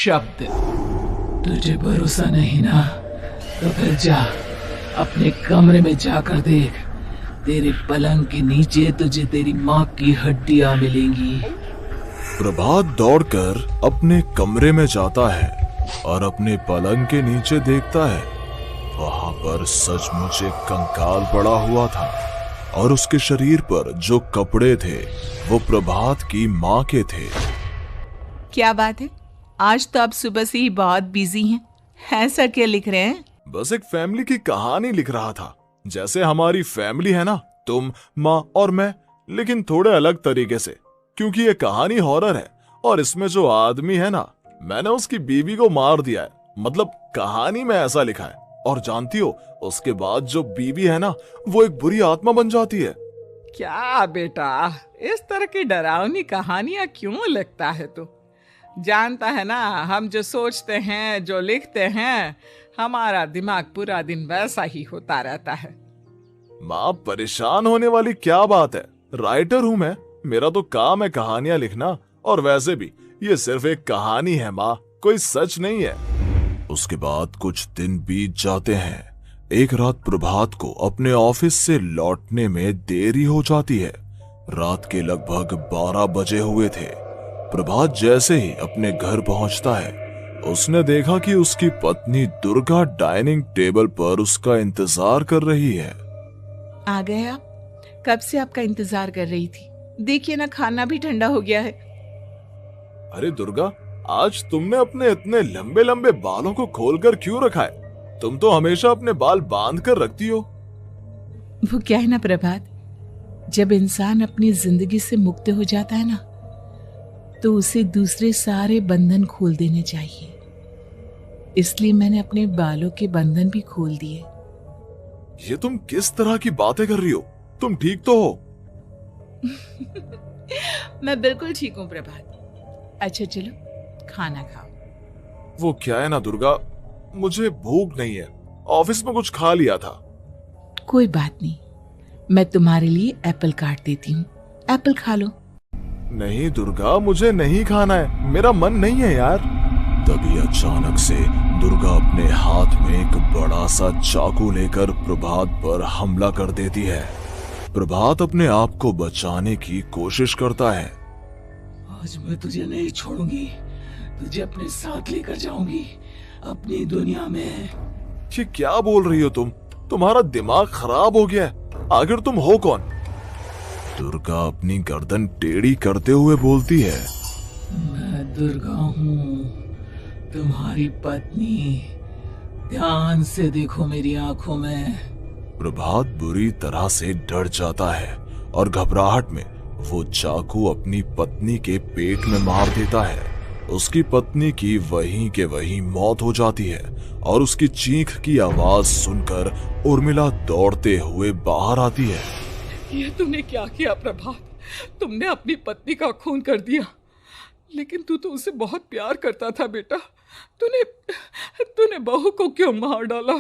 शब्द। तुझे भरोसा नहीं ना, तो फिर जा अपने कमरे में जाकर देख। तेरे पलंग के नीचे तुझे तेरी माँ की हड्डियां मिलेंगी। प्रभात दौड़कर अपने कमरे में जाता है और अपने पलंग के नीचे देखता है। वहां पर सचमुच एक कंकाल पड़ा हुआ था और उसके शरीर पर जो कपड़े थे वो प्रभात की माँ के थे। क्या बात है, आज तो आप सुबह से ही बहुत बिजी हैं। ऐसा क्या लिख रहे हैं? बस एक फैमिली की कहानी लिख रहा था। जैसे हमारी फैमिली है ना, तुम, माँ और मैं, लेकिन थोड़े अलग तरीके से, क्योंकि ये कहानी हॉरर है और इसमें जो आदमी है ना, मैंने उसकी बीवी को मार दिया है। मतलब कहानी में ऐसा लिखा है। और जानती हो, उसके बाद जो बीवी है ना, वो एक बुरी आत्मा बन जाती है। क्या बेटा, इस तरह की डरावनी कहानियां क्यों लिखता है तू? जानता है ना, हम जो सोचते हैं, जो लिखते हैं, हमारा दिमाग पूरा दिन वैसा ही होता रहता है। माँ, परेशान होने वाली क्या बात है? राइटर हूँ मैं, मेरा तो काम है कहानियां लिखना। और वैसे भी ये सिर्फ एक कहानी है माँ, कोई सच नहीं है। उसके बाद कुछ दिन बीत जाते हैं। एक रात प्रभात को अपने ऑफिस से लौटने में देरी हो जाती है। रात के लगभग 12 बजे हुए थे। प्रभात जैसे ही अपने घर पहुंचता है, उसने देखा कि उसकी पत्नी दुर्गा डाइनिंग टेबल पर उसका इंतजार कर रही है। आ गए आप? कब से आपका इंतजार कर रही थी। देखिए ना, खाना भी ठंडा हो गया है। अरे दुर्गा, आज तुमने अपने इतने लंबे लंबे बालों को खोलकर क्यों रखा है? तुम तो हमेशा अपने बाल बांध कर रखती हो। वो क्या है ना प्रभात, जब इंसान अपनी जिंदगी से मुक्त हो जाता है ना, तो उसे दूसरे सारे बंधन खोल देने चाहिए। इसलिए मैंने अपने बालों के बंधन भी खोल दिए। ये तुम किस तरह की बातें कर रही हो? तुम ठीक तो हो? मैं बिल्कुल ठीक हूँ प्रभात। अच्छा चलो खाना खाओ। वो क्या है ना दुर्गा, मुझे भूख नहीं है। ऑफिस में कुछ खा लिया था। कोई बात नहीं, मैं तुम्हारे लिए एप्पल काट देती हूँ, एप्पल खा लो। नहीं दुर्गा, मुझे नहीं खाना है, मेरा मन नहीं है यार। तभी अचानक से दुर्गा अपने हाथ में एक बड़ा सा चाकू लेकर प्रभात पर हमला कर देती है। प्रभात अपने आप को बचाने की कोशिश करता है। आज मैं तुझे नहीं छोड़ूंगी, तुझे अपने साथ लेकर जाऊंगी अपनी दुनिया में। ये क्या बोल रही हो तुम? तुम्हारा दिमाग खराब हो गया है। आखिर तुम हो कौन? दुर्गा अपनी गर्दन टेढ़ी करते हुए बोलती है। मैं दुर्गा हूँ, तुम्हारी पत्नी। ध्यान से देखो मेरी आंखों में। प्रभात बुरी तरह से डर जाता है और घबराहट में वो चाकू अपनी पत्नी के पेट में मार देता है। उसकी पत्नी की वहीं के वहीं मौत हो जाती है और उसकी चीख की आवाज सुनकर उर्मिला दौड़ते हुए बाहर आती है। ये तूने क्या किया प्रभात? तुमने अपनी पत्नी का खून कर दिया। लेकिन तू तो उसे बहुत प्यार करता था बेटा। तूने बहू को क्यों मार डाला?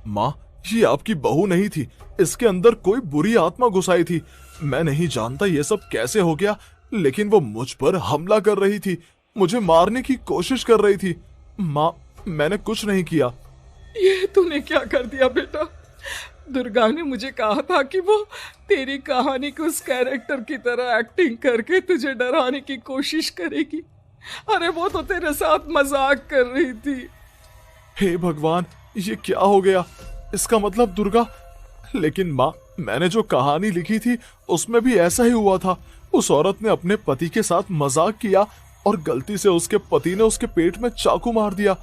माँ, ये आपकी बहू नहीं थी, इसके अंदर कोई बुरी आत्मा घुसाई थी। मैं नहीं जानता ये सब कैसे हो गया, लेकिन वो मुझ पर हमला कर रही थी, मुझे मारने की कोशिश कर रही थी। माँ, मैंने कुछ नहीं किया। ये तूने क्या कर दिया बेटा? दुर्गा ने मुझे कहा था कि वो तेरी कहानी के उस कैरेक्टर की तरह एक्टिंग करके तुझे डराने की कोशिश करेगी। अरे वो तो तेरे साथ मजाक कर रही थी। हे भगवान, ये क्या हो गया? इसका मतलब दुर्गा। लेकिन माँ, मैंने जो कहानी लिखी थी उसमें भी ऐसा ही हुआ था। उस औरत ने अपने पति के साथ मजाक किया और गलती से उसके पति ने उसके पेट में चाकू मार दिया।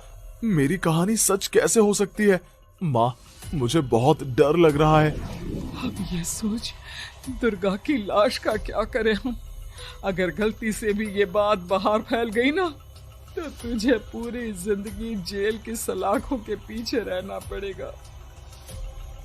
मेरी कहानी सच कैसे हो सकती है? माँ, मुझे बहुत डर लग रहा है। अब ये सोच, दुर्गा की लाश का क्या करें हम? अगर गलती से भी ये बात बाहर फैल गई ना, तो तुझे पूरी जिंदगी जेल की सलाखों के पीछे रहना पड़ेगा।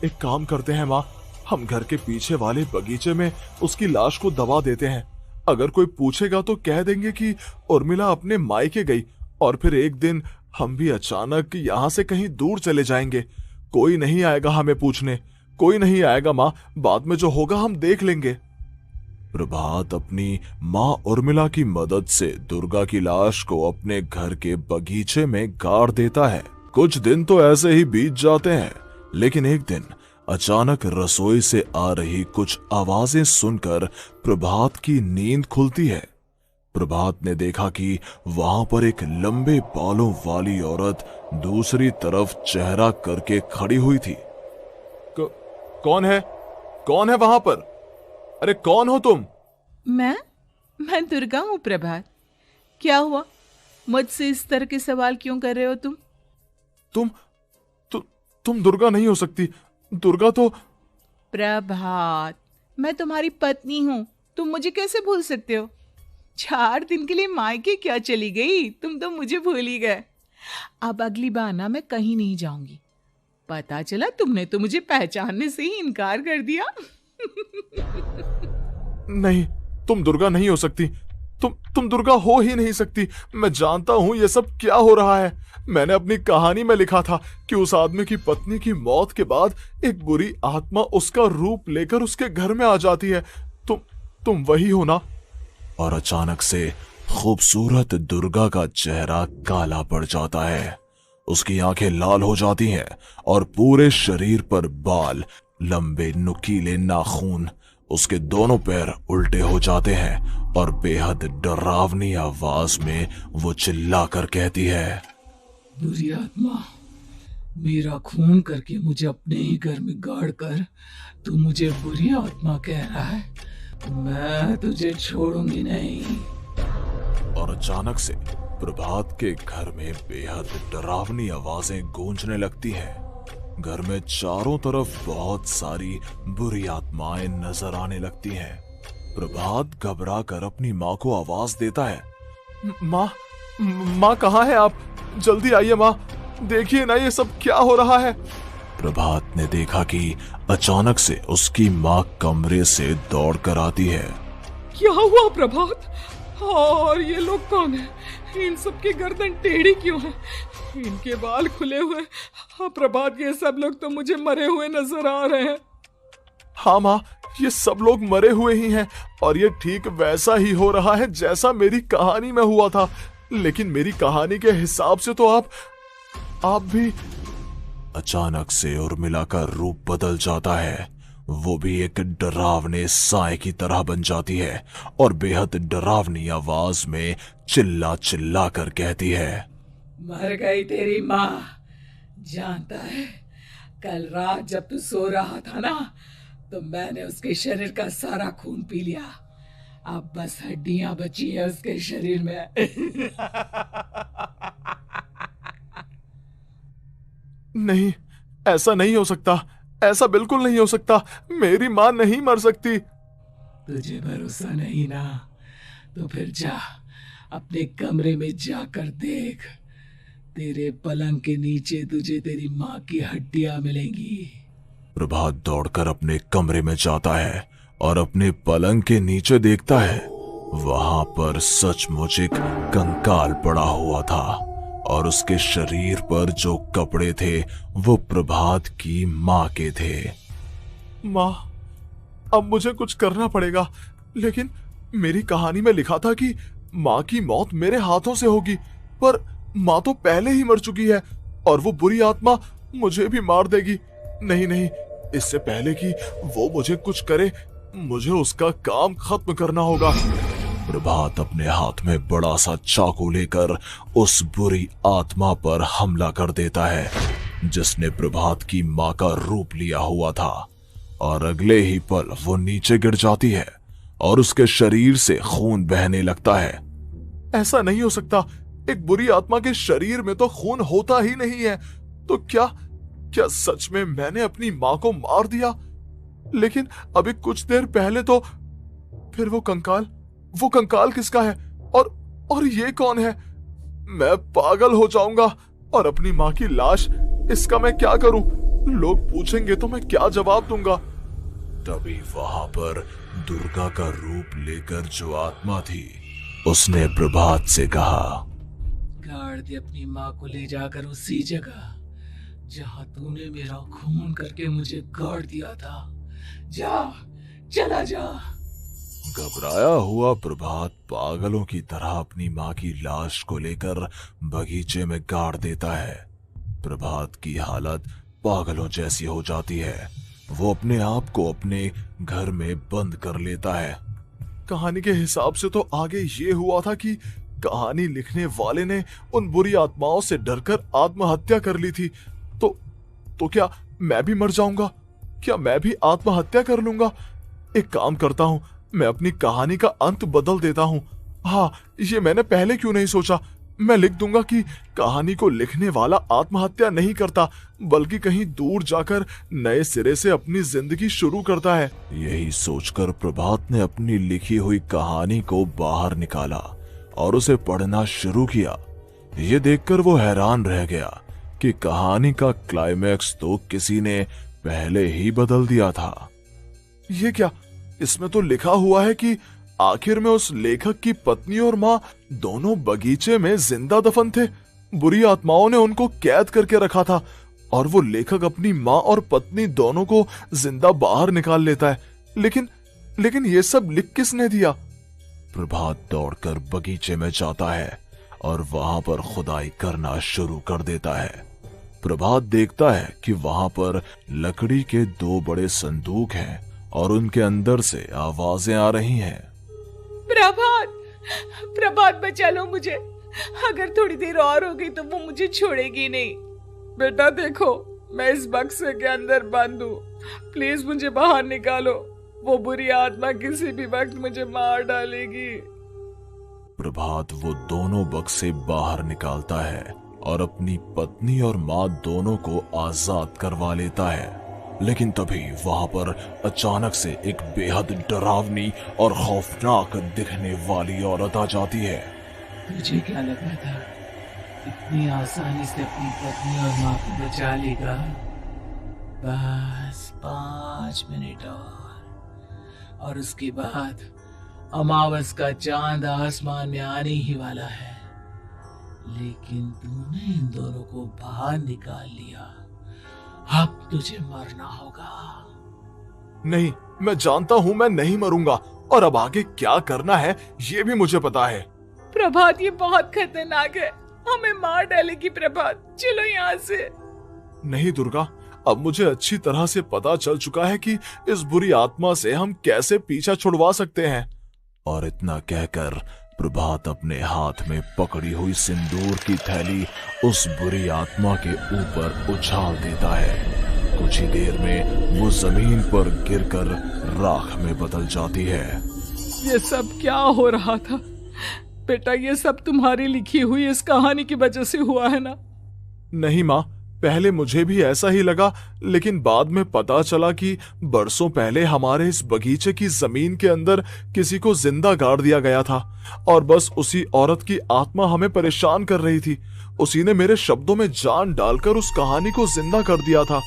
एक काम करते हैं माँ, हम घर के पीछे वाले बगीचे में उसकी लाश को दबा देते हैं। अगर कोई पूछेगा तो कह देंगे कि उर्मिला अपने मायके गई और फिर एक दिन हम भी अचानक यहाँ से कहीं दूर चले जाएंगे। कोई नहीं आएगा हमें पूछने, कोई नहीं आएगा माँ। बाद में जो होगा हम देख लेंगे। प्रभात अपनी माँ उर्मिला की मदद से दुर्गा की लाश को अपने घर के बगीचे में गाड़ देता है। कुछ दिन तो ऐसे ही बीत जाते हैं, लेकिन एक दिन अचानक रसोई से आ रही कुछ आवाजें सुनकर प्रभात की नींद खुलती है। प्रभात ने देखा कि वहां पर एक लंबे बालों वाली औरत दूसरी तरफ चेहरा करके खड़ी हुई थी। कौन है? कौन है वहां पर? अरे कौन हो तुम? मैं दुर्गा हूँ प्रभात। क्या हुआ? मुझसे इस तरह के सवाल क्यों कर रहे हो तुम? तुम दुर्गा नहीं हो सकती। दुर्गा तो... प्रभात, मैं तुम्हारी पत्नी हूँ, तुम मुझे कैसे भूल सकते हो? 4 दिन के लिए मायके क्या चली गई? तुम तो मुझे भूल ही गए। अब अगली बार ना मैं कहीं नहीं जाऊंगी। पता चला तुमने तो मुझे पहचानने से ही इनकार कर दिया। नहीं, तुम दुर्गा नहीं हो सकती। तुम दुर्गा हो ही नहीं सकती। मैं जानता हूं ये सब क्या हो रहा है। मैंने अपनी कहानी में लिखा था कि उस आदमी की पत्नी की मौत के बाद एक बुरी आत्मा उसका रूप लेकर उसके घर में आ जाती है। तुम वही हो ना? और अचानक से खूबसूरत दुर्गा का चेहरा काला पड़ जाता है। उसकी आंखें लाल हो जाती हैं और पूरे शरीर पर बाल, लंबे नुकीले नाखून, उसके दोनों पैर उल्टे हो जाते हैं और बेहद डरावनी आवाज में वो चिल्लाकर कहती है, बुरी आत्मा, मेरा खून करके मुझे अपने ही घर में गाड़ कर तू मुझे बुरी आत्मा कह रहा है? मैं तुझे छोड़ूंगी नहीं। और अचानक से प्रभात के घर में बेहद डरावनी आवाजें गूंजने लगती हैं। घर में चारों तरफ बहुत सारी बुरी आत्माएं नजर आने लगती हैं। प्रभात घबरा कर अपनी माँ को आवाज देता है, माँ कहाँ है आप? जल्दी आइए माँ, देखिए ना ये सब क्या हो रहा है। प्रभात ने देखा कि अचानक से उसकी माँ कमरे से दौड़ कर आती है। क्या हुआ प्रभात? और ये लोग कौन है? इन सब की गर्दन टेढ़ी क्यों है? इनके बाल खुले हुए। हाँ प्रभात, ये सब लोग तो मुझे मरे हुए नजर आ रहे हैं। हाँ माँ, ये सब लोग मरे हुए ही हैं और ये ठीक वैसा ही हो रहा है जैसा मेरी कहानी में हुआ था। लेकिन मेरी कहानी के हिसाब से तो आप भी... अचानक से उर्मिला का रूप बदल जाता है। वो भी एक डरावने साए की तरह बन जाती है और बेहद डरावनी आवाज में चिल्ला चिल्ला कर कहती है, मर गई तेरी माँ। जानता है, कल रात जब तू सो रहा था ना, तो मैंने उसके शरीर का सारा खून पी लिया। अब बस हड्डियां बची है उसके शरीर में। नहीं, ऐसा नहीं हो सकता। ऐसा बिल्कुल नहीं हो सकता। मेरी माँ नहीं मर सकती। तुझे भरोसा नहीं ना? तो फिर जा, अपने कमरे में जाकर देख। तेरे पलंग के नीचे तुझे तेरी माँ की हड्डियां मिलेंगी। प्रभात दौड़कर अपने कमरे में जाता है और अपने पलंग के नीचे देखता है। वहां पर सचमुच एक कंकाल पड़ा हुआ था और उसके शरीर पर जो कपड़े थे वो प्रभात की माँ के थे। माँ, अब मुझे कुछ करना पड़ेगा। लेकिन मेरी कहानी में लिखा था कि माँ की मौत मेरे हाथों से होगी, पर माँ तो पहले ही मर चुकी है और वो बुरी आत्मा मुझे भी मार देगी। नहीं, इससे पहले कि वो मुझे कुछ करे, मुझे उसका काम खत्म करना होगा। प्रभात अपने हाथ में बड़ा सा चाकू लेकर उस बुरी आत्मा पर हमला कर देता है जिसने प्रभात की माँ का रूप लिया हुआ था, और अगले ही पल वो नीचे गिर जाती है और उसके शरीर से खून बहने लगता है। ऐसा नहीं हो सकता। एक बुरी आत्मा के शरीर में तो खून होता ही नहीं है। तो क्या सच में मैंने अपनी माँ को मार दिया? लेकिन अभी कुछ देर पहले तो... फिर वो कंकाल किसका है? और ये कौन है? मैं पागल हो जाऊंगा। और अपनी माँ की लाश, इसका मैं क्या करूं? लोग पूछेंगे तो मैं क्या जवाब दूंगा? तभी वहां पर दुर्गा का रूप लेकर जो आत्मा थी, उसने प्रभात से कहा, गाड़ दे अपनी माँ को ले जाकर उसी जगह जहाँ तूने मेरा खून करके मुझे गाड़ दिया था। जा, चला जा। घबराया हुआ प्रभात पागलों की तरह अपनी माँ की लाश को लेकर बगीचे में गाड़ देता है। प्रभात की हालत पागलों जैसी हो जाती है। वो अपने आप को अपने घर में बंद कर लेता है। कहानी के हिसाब से तो आगे ये हुआ था कि कहानी लिखने वाले ने उन बुरी आत्माओं से डरकर आत्महत्या कर ली थी। तो क्या मैं भी मर जाऊंगा? क्या मैं भी आत्महत्या कर लूंगा? एक काम करता हूं, मैं अपनी कहानी का अंत बदल देता हूं। हाँ, ये मैंने पहले क्यों नहीं सोचा। मैं लिख दूंगा कि कहानी को लिखने वाला आत्महत्या नहीं करता, बल्कि कहीं दूर जाकर नए सिरे से अपनी जिंदगी शुरू करता है। यही सोचकर प्रभात ने अपनी लिखी हुई कहानी को बाहर निकाला और उसे पढ़ना शुरू किया। ये देखकर वो हैरान रह गया कि कहानी का क्लाइमैक्स तो किसी ने पहले ही बदल दिया था। ये क्या? इसमें तो लिखा हुआ है कि आखिर में उस लेखक की पत्नी और माँ दोनों बगीचे में जिंदा दफन थे। बुरी आत्माओं ने उनको कैद करके रखा था और वो लेखक अपनी माँ और पत्नी दोनों को जिंदा बाहर निकाल लेता है। लेकिन ये सब लिख किसने दिया? प्रभात दौड़कर बगीचे में जाता है और वहां पर खुदाई करना शुरू कर देता है। प्रभात देखता है कि वहां पर लकड़ी के 2 बड़े संदूक हैं और उनके अंदर से आवाजें आ रही हैं। प्रभात बचा लो मुझे। अगर थोड़ी देर और हो गई तो वो मुझे छोड़ेगी नहीं। बेटा देखो, मैं इस बक्से के अंदर बंद हूँ, प्लीज मुझे बाहर निकालो। वो बुरी आत्मा किसी भी वक्त मुझे मार डालेगी। प्रभात वो दोनों बक्से बाहर निकालता है और अपनी पत्नी और माँ दोनों को आजाद करवा लेता है। लेकिन तभी वहां पर अचानक से एक बेहद डरावनी और खौफनाक दिखने वाली औरत आ जाती है। तुझे क्या लगा था इतनी आसानी से अपनी पत्नी और माँ को बचा लेगा? बस 5 मिनट और उसके बाद अमावस का चांद आसमान में आने ही वाला है। लेकिन तूने इन दोनों को बाहर निकाल लिया, अब तुझे मरना होगा। नहीं, मैं जानता हूं मैं नहीं मरूंगा और अब आगे क्या करना है ये भी मुझे पता है। प्रभात, ये बहुत खतरनाक है, हमें मार डालेगी। प्रभात, चलो यहाँ से। नहीं दुर्गा, अब मुझे अच्छी तरह से पता चल चुका है कि इस बुरी आत्मा से हम कैसे पीछा छुड़वा सकते हैं। और इतना कहकर प्रभात अपने हाथ में पकड़ी हुई सिंदूर की थैली उस बुरी आत्मा के ऊपर उछाल देता है। कुछ ही देर में वो जमीन पर गिरकर राख में बदल जाती है। ये सब क्या हो रहा था? बेटा, ये सब तुम्हारी लिखी हुई इस कहानी की वजह से हुआ है ना? नहीं माँ, पहले मुझे भी ऐसा ही लगा, लेकिन बाद में पता चला कि बरसों पहले हमारे इस बगीचे की जमीन के अंदर किसी को जिंदा गाड़ दिया गया था और बस उसी औरत की आत्मा हमें परेशान कर रही थी। उसी ने मेरे शब्दों में जान डालकर उस कहानी को जिंदा कर दिया था।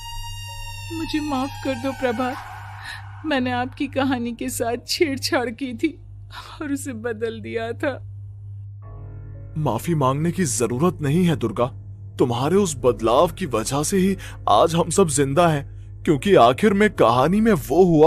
मुझे माफ कर दो प्रभात, मैंने आपकी कहानी के साथ छेड़छाड़ की थी और उसे बदल दिया था। माफी मांगने की जरूरत नहीं है दुर्गा, तुम्हारे उस बदलाव की वजह से ही आज हम सब जिंदा हैं, क्योंकि आखिर में कहानी में वो हुआ